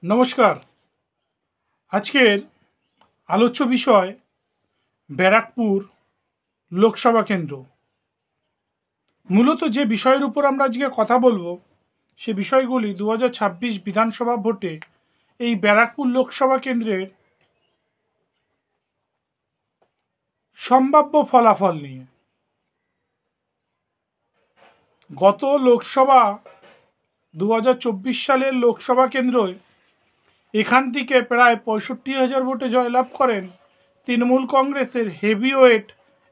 নমস্কার। আজকের আলোচ্য বিষয় ব্যারাকপুর লোকসভা কেন্দ্র। মূলত যে বিষয়ের উপর আমরা আজকে কথা বলবো সে বিষয়গুলি 2026 বিধানসভা ভোটে এই ব্যারাকপুর লোকসভা কেন্দ্রের সম্ভাব্য ফলাফল নিয়ে। গত লোকসভা 2024 সালের লোকসভা কেন্দ্রে এখান থেকে প্রায় 65,000 ভোটে জয়লাভ করেন তৃণমূল কংগ্রেসের হেভিওয়েট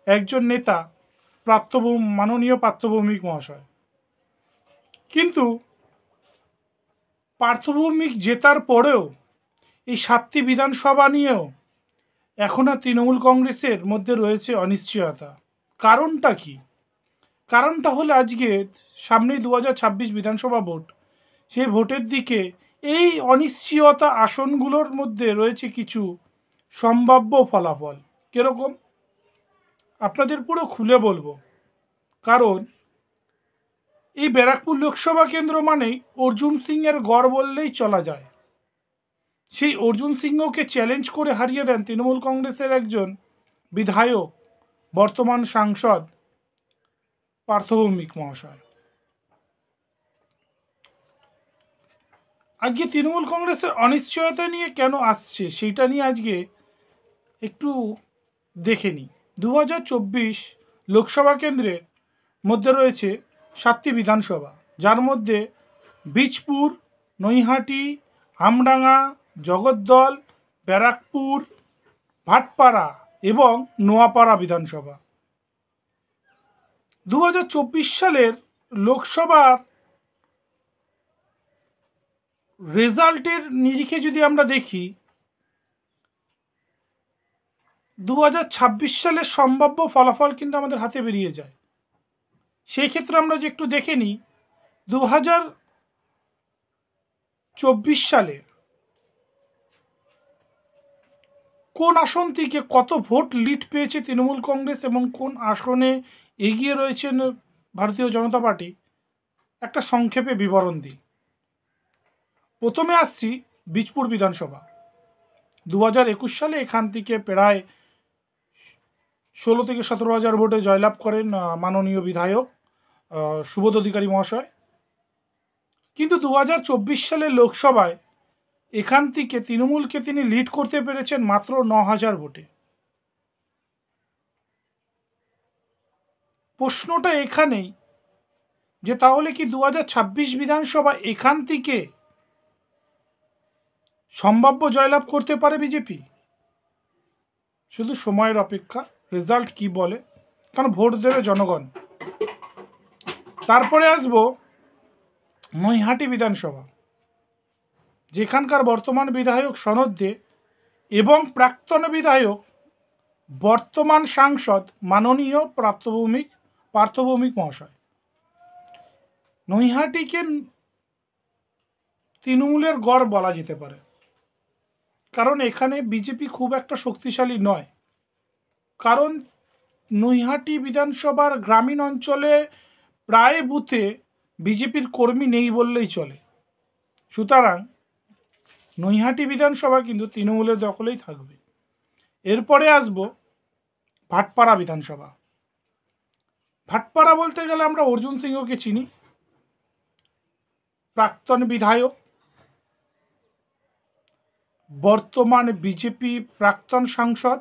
একজন নেতা মাননীয় পার্থভৌমিক মহাশয়। কিন্তু পার্থভৌমিক জেতার পরেও এই 7টি বিধানসভা নিয়েও এখন আর তৃণমূল কংগ্রেসের মধ্যে রয়েছে অনিশ্চয়তা। কারণটা কি? কারণটা হলো আজকে সামনেই 2026 বিধানসভা ভোট। সেই ভোটের দিকে এই অনিশ্চয়তা আসনগুলোর মধ্যে রয়েছে কিছু সম্ভাব্য ফলাফল। কীরকম আপনাদের পুরো খুলে বলবো। কারণ এই ব্যারাকপুর লোকসভা কেন্দ্র মানেই অর্জুন সিংয়ের গড় বললেই চলা যায়। সেই অর্জুন সিংহকে চ্যালেঞ্জ করে হারিয়ে দেন তৃণমূল কংগ্রেসের একজন বিধায়ক, বর্তমান সাংসদ পার্থভৌমিক মহাশয়। আজকে তৃণমূল কংগ্রেসের অনিশ্চয়তা নিয়ে কেন আসছে সেইটা নিয়ে আজকে একটু দেখে নিই। 2024 লোকসভা কেন্দ্রের মধ্যে রয়েছে 7টি বিধানসভা, যার মধ্যে বীজপুর, নৈহাটি, আমডাঙ্গা, জগদ্দল, ব্যারাকপুর, ভাটপাড়া এবং নোয়াপাড়া বিধানসভা। 2024 সালের লোকসভার রেজাল্টের নিরিখে যদি আমরা দেখি, 2026 সালের সম্ভাব্য ফলাফল কিন্তু আমাদের হাতে বেরিয়ে যায়। সেই ক্ষেত্রে আমরা যে একটু দেখে নিই, 2024 সালে কোন আসন থেকে কত ভোট লিড পেয়েছে তৃণমূল কংগ্রেস এবং কোন আসনে এগিয়ে রয়েছেন ভারতীয় জনতা পার্টি, একটা সংক্ষেপে বিবরণ দিই। প্রথমে আসছি বীজপুর বিধানসভা। 2021 সালে এখান থেকে প্রায় 16 থেকে 17,000 ভোটে জয়লাভ করেন মাননীয় বিধায়ক সুবোধ অধিকারী মহাশয়। কিন্তু 2024 সালের লোকসভায় এখান থেকে তৃণমূলকে তিনি লিড করতে পেরেছেন মাত্র 9,000 ভোটে। প্রশ্নটা এখানেই যে তাহলে কি 2026 বিধানসভা এখান থেকে সম্ভাব্য জয়লাভ করতে পারে বিজেপি? শুধু সময়ের অপেক্ষা, রেজাল্ট কি বলে, কারণ ভোট দেবে জনগণ। তারপরে আসব নৈহাটি বিধানসভা, যেখানকার বর্তমান বিধায়ক সনদ দে এবং প্রাক্তন বিধায়ক বর্তমান সাংসদ মাননীয় পার্থভৌমিক মহাশয়। নৈহাটিকে তৃণমূলের গড় বলা যেতে পারে, কারণ এখানে বিজেপি খুব একটা শক্তিশালী নয়। কারণ নৈহাটি বিধানসভার গ্রামীণ অঞ্চলে প্রায় বুথে বিজেপির কর্মী নেই বললেই চলে। সুতরাং নৈহাটি বিধানসভা কিন্তু তৃণমূলের দখলেই থাকবে। এরপরে আসব ভাটপাড়া বিধানসভা। ভাটপাড়া বলতে গেলে আমরা অর্জুন সিংহকে চিনি, প্রাক্তন বিধায়ক, বর্তমান বিজেপি প্রাক্তন সাংসদ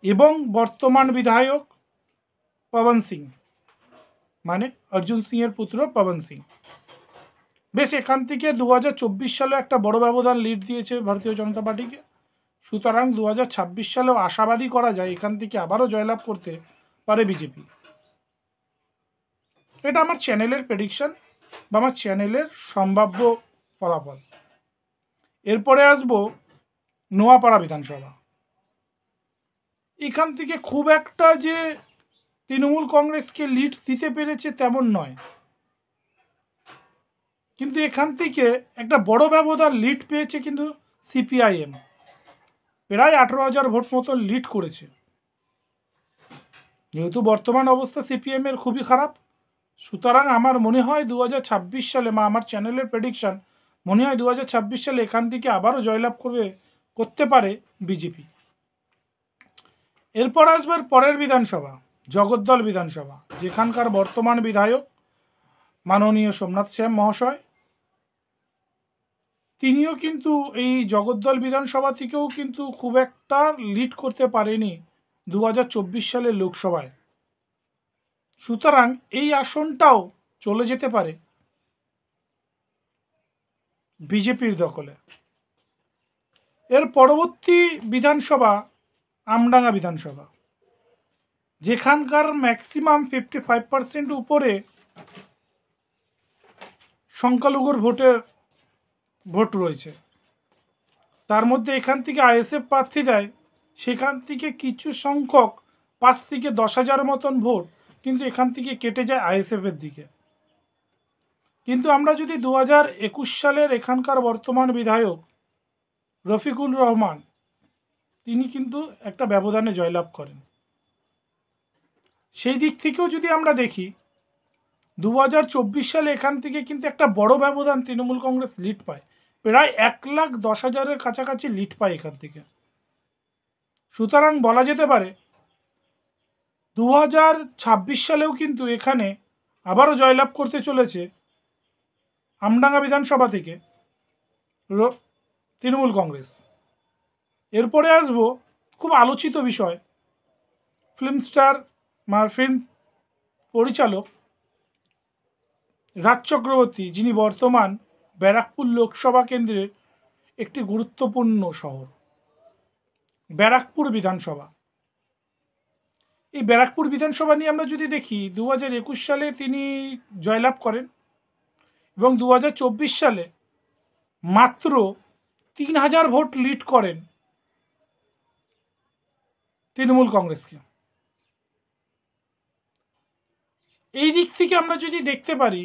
এবং বর্তমান বিধায়ক পবন সিং, মানে অর্জুন সিংয়ের পুত্র পবন সিং। বেশ, এখান থেকে 2024 সালে একটা বড় ব্যবধান লিড দিয়েছে ভারতীয় জনতা পার্টিকে। সুতরাং 2026 সালেও আশাবাদী করা যায় এখান থেকে আবারও জয়লাভ করতে পারে বিজেপি। এটা আমার চ্যানেলের প্রেডিকশন বা আমার চ্যানেলের সম্ভাব্য ফলাফল। এরপরে আসব নোয়াপাড়া বিধানসভা। এখান থেকে খুব একটা যে তৃণমূল কংগ্রেসকে লিড দিতে পেরেছে তেমন নয়, কিন্তু এখান থেকে একটা বড় ব্যবধান লিড পেয়েছে কিন্তু সিপিআইএম, প্রায় 18,000 ভোট মতো লিড করেছে। যেহেতু বর্তমান অবস্থা সিপিএমের খুবই খারাপ, সুতরাং আমার মনে হয় 2026 সালে আমার চ্যানেলের প্রেডিকশন মনে হয় 2026 সালে এখান থেকে আবারও জয়লাভ করতে পারে বিজেপি। এরপর আসবে পরের বিধানসভা, জগদ্দল বিধানসভা, যেখানকার বর্তমান বিধায়ক মাননীয় সোমনাথ শ্যাম মহাশয়, তিনিও কিন্তু এই জগদ্দল বিধানসভা থেকেও কিন্তু খুব একটা লিড করতে পারেনি 2024 সালের লোকসভায়। সুতরাং এই আসনটাও চলে যেতে পারে বিজেপির দখলে। এর পরবর্তী বিধানসভা আমডাঙ্গা বিধানসভা, যেখানকার ম্যাক্সিমাম 55% উপরে সংখ্যালঘুর ভোট রয়েছে। তার মধ্যে এখান থেকে আইএসএফ প্রার্থী দেয়, সেখান থেকে কিছু সংখ্যক 5 থেকে 10,000 মতন ভোট কিন্তু এখান থেকে কেটে যায় আইএসএফের দিকে। কিন্তু আমরা যদি 2021 সালের এখানকার বর্তমান বিধায়ক রফিকুল রহমান, তিনি কিন্তু একটা ব্যবধানে জয়লাভ করেন। সেই দিক থেকেও যদি আমরা দেখি 2024 সালে এখান থেকে কিন্তু একটা বড় ব্যবধান তৃণমূল কংগ্রেস লিড পায়, প্রায় 1,10,000-এর কাছাকাছি লিড পায় এখান থেকে। সুতরাং বলা যেতে পারে 2026 সালেও কিন্তু এখানে আবারও জয়লাভ করতে চলেছে আমডাঙ্গা বিধানসভা থেকে তৃণমূল কংগ্রেস। এরপরে আসবো খুব আলোচিত বিষয়, ফিল্ম পরিচালক রাজ চক্রবর্তী, যিনি বর্তমান ব্যারাকপুর লোকসভা কেন্দ্রের একটি গুরুত্বপূর্ণ শহর ব্যারাকপুর বিধানসভা। এই ব্যারাকপুর বিধানসভা নিয়ে আমরা যদি দেখি 2021 সালে তিনি জয়লাভ করেন এবং 2024 সালে মাত্র 3,000 ভোট লিড করেন তৃণমূল কংগ্রেসকে। এই দিক থেকে আমরা যদি দেখতে পারি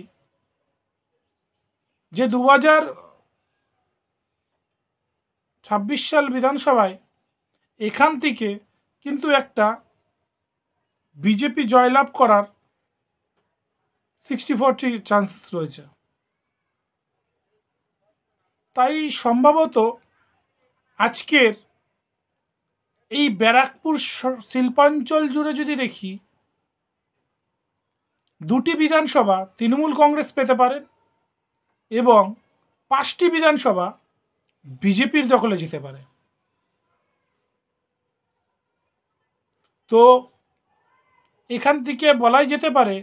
যে 2026 সাল বিধানসভায় এখান থেকে কিন্তু একটা বিজেপি জয়লাভ করার 60-40 চান্সেস রয়েছে। তাই সম্ভবত আজকের এই ব্যারাকপুর শিল্পাঞ্চল জুড়ে যদি দেখি, দুটি বিধানসভা তৃণমূল কংগ্রেস পেতে পারেন এবং 5টি বিধানসভা বিজেপির দখলে যেতে পারে। তো এখান থেকে বলাই যেতে পারে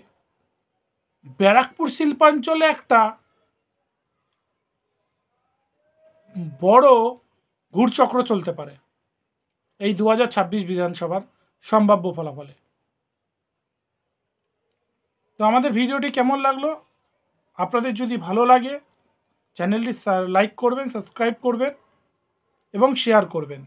ব্যারাকপুর শিল্পাঞ্চলে একটা বড় ঘুরচক্র চলতে পারে এই 2026 বিধানসভার সম্ভাব্য ফলাফলে। তো আমাদের ভিডিওটি কেমন লাগলো? আপনাদের যদি ভালো লাগে চ্যানেলটি লাইক করবেন, সাবস্ক্রাইব করবেন এবং শেয়ার করবেন।